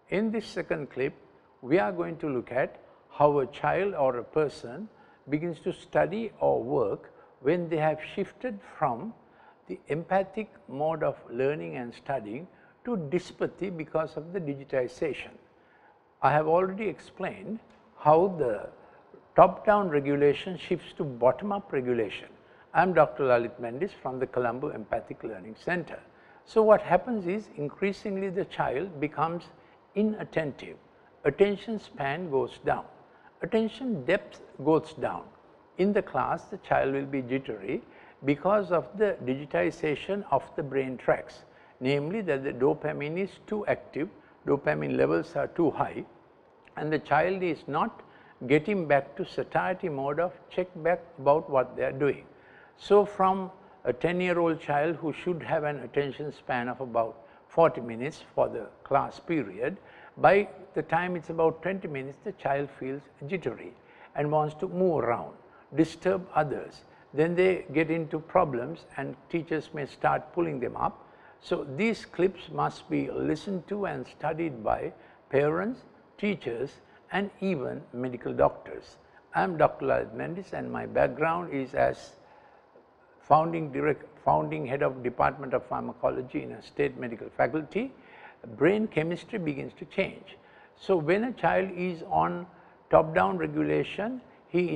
In this second clip, we are going to look at how a child or a person begins to study or work when they have shifted from the empathic mode of learning and studying to dyspathy because of the digitization. I have already explained how the top-down regulation shifts to bottom-up regulation. I am Dr. Lalith Mendis from the Colombo Empathic Learning Center. So, what happens is increasingly the child becomes inattentive, attention span goes down, attention depth goes down. In the class, the child will be jittery because of the digitization of the brain tracts, namely that the dopamine is too active, dopamine levels are too high, and the child is not getting back to satiety mode of check back about what they are doing. So, from a 10-year-old child who should have an attention span of about 40 minutes for the class period, by the time it is about 20 minutes, the child feels jittery and wants to move around, disturb others. Then they get into problems and teachers may start pulling them up. So, these clips must be listened to and studied by parents, teachers and even medical doctors. I am Dr. Lalith Mendis and my background is as founding head of Department of Pharmacology in a state medical faculty. Brain chemistry begins to change. So, when a child is on top-down regulation, he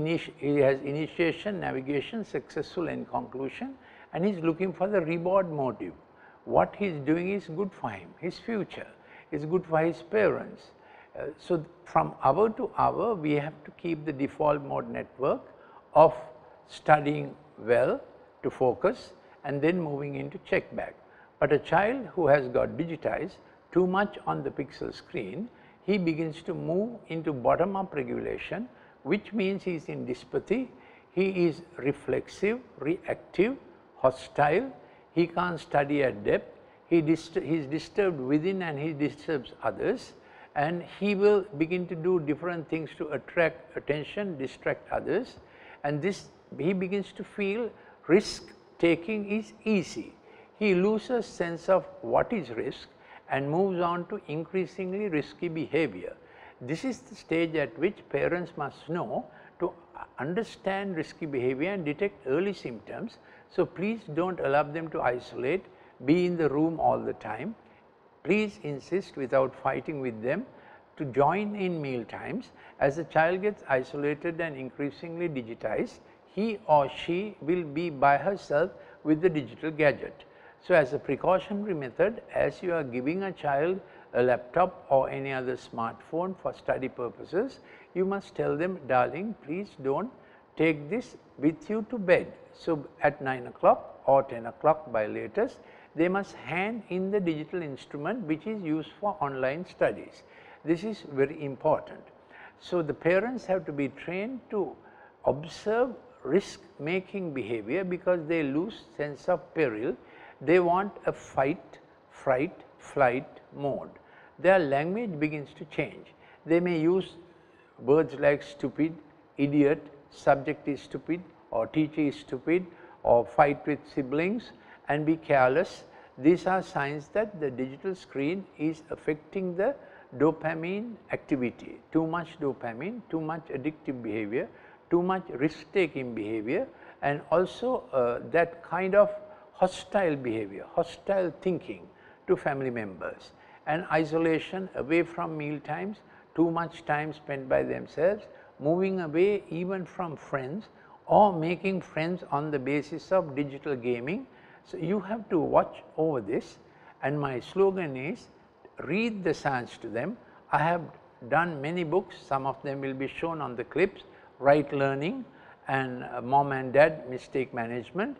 has initiation, navigation, successful and conclusion, and he is looking for the reward motive. What he is doing is good for him, his future is good for his parents. So, from hour to hour, we have to keep the default mode network of studying well to focus and then moving into check back. But a child who has got digitized too much on the pixel screen, he begins to move into bottom up regulation, which means he is in dyspathy, he is reflexive, reactive, hostile, he can't study at depth, he is disturbed within and he disturbs others, and he will begin to do different things to attract attention, distract others, and this he begins to feel risk taking is easy. He loses sense of what is risk and moves on to increasingly risky behavior. This is the stage at which parents must know to understand risky behavior and detect early symptoms. So, please do not allow them to isolate, be in the room all the time. Please insist without fighting with them to join in meal times. As the child gets isolated and increasingly digitized, he or she will be by herself with the digital gadget. So, as a precautionary method, as you are giving a child a laptop or any other smartphone for study purposes, you must tell them, darling, please do not take this with you to bed. So, at 9 o'clock or 10 o'clock by latest, they must hand in the digital instrument which is used for online studies. This is very important. So, the parents have to be trained to observe risk making behavior because they lose sense of peril. They want a fight, fright, flight mode. Their language begins to change. They may use words like stupid, idiot, subject is stupid or teacher is stupid or fight with siblings and be careless. These are signs that the digital screen is affecting the dopamine activity. Too much dopamine, too much addictive behavior, too much risk taking behavior, and also that kind of hostile behavior, hostile thinking to family members, and isolation away from meal times, too much time spent by themselves, moving away even from friends or making friends on the basis of digital gaming. So, you have to watch over this, and my slogan is read the science to them. I have done many books, some of them will be shown on the clips, Right Learning and Mom and Dad Mistake Management.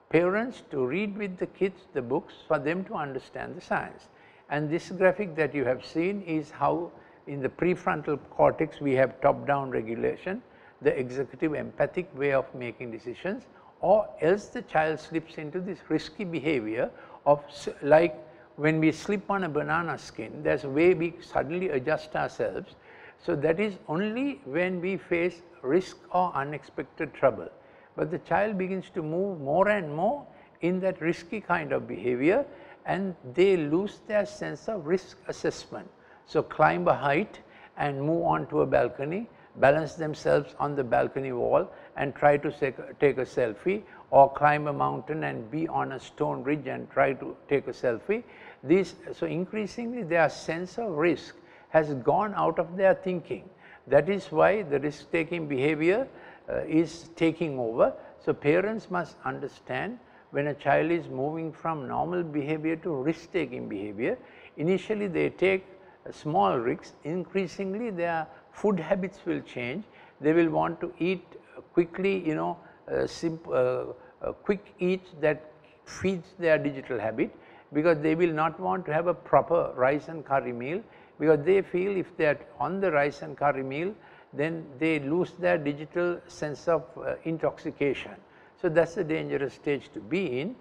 Parents to read with the kids the books for them to understand the science. And this graphic that you have seen is how in the prefrontal cortex we have top down regulation, the executive empathic way of making decisions, or else the child slips into this risky behavior of like when we slip on a banana skin, there is a way we suddenly adjust ourselves. So, that is only when we face risk or unexpected trouble, but the child begins to move more and more in that risky kind of behavior and they lose their sense of risk assessment. So, climb a height and move on to a balcony, balance themselves on the balcony wall and try to take a selfie, or climb a mountain and be on a stone ridge and try to take a selfie. So increasingly their sense of risk has gone out of their thinking. That is why the risk taking behavior is taking over. So parents must understand, when a child is moving from normal behavior to risk taking behavior, initially they take small risks, increasingly their food habits will change. They will want to eat quickly, quick eats that feeds their digital habit, because they will not want to have a proper rice and curry meal, because they feel if they are on the rice and curry meal, then they lose their digital sense of intoxication. So that is a dangerous stage to be in.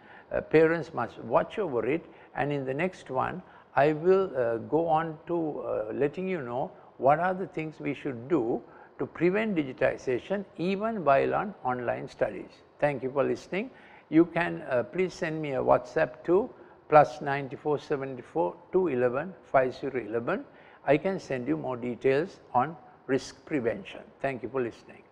Parents must watch over it, and in the next one I will go on to letting you know what are the things we should do to prevent digitization even while on online studies. Thank you for listening. You can please send me a WhatsApp to +94 74 211 5011. I can send you more details on risk prevention. Thank you for listening.